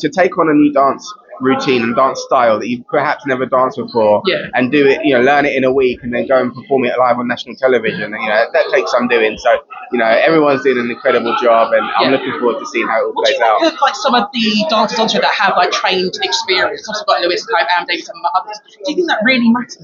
To take on a new dance routine and dance style that you've perhaps never danced before, Yeah. and do it, learn it in a week, and then go and perform it live on national television. And that takes some doing. So everyone's doing an incredible job, and I'm looking forward to seeing how it all What do plays you out. think of like some of the dancers on show that have like trained experience? Also got Lewis, like Am Davis, and others. Do you think that really matters?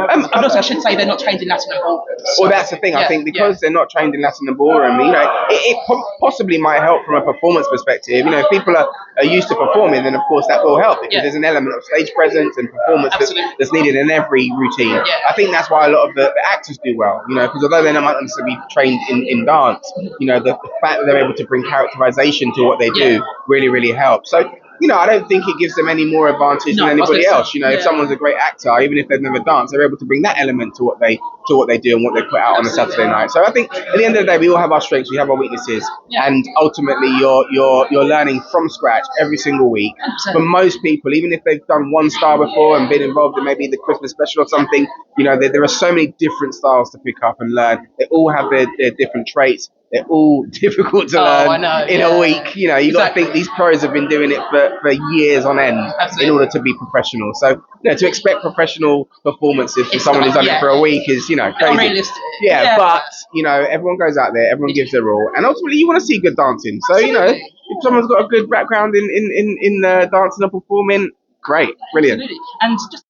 And also, I should say they're not trained in Latin and ballroom. Well, that's the thing. I think because they're not trained in Latin and ballroom, it possibly might help from a performance perspective. If people are used to performing, then of course that will help, because there's an element of stage presence and performance that's needed in every routine. I think that's why a lot of the actors do well, because although they might not necessarily be trained in dance, the fact that they're able to bring characterization to what they do really, really helps. So, I don't think it gives them any more advantage than anybody else. If someone's a great actor, even if they've never danced, they're able to bring that element to what they do and what they put out on a Saturday night. So I think at the end of the day, we all have our strengths, we have our weaknesses, and ultimately you're learning from scratch every single week. For most people, even if they've done one style before and been involved in maybe the Christmas special or something, there are so many different styles to pick up and learn. They all have their different traits. They're all difficult to learn in a week. You got to think these pros have been doing it for years on end in order to be professional. So to expect professional performances from someone who's done it for a week is crazy. Unrealistic. But everyone goes out there, everyone gives their all, and ultimately you want to see good dancing. So if someone's got a good background in dancing or performing, great, brilliant. Absolutely. And just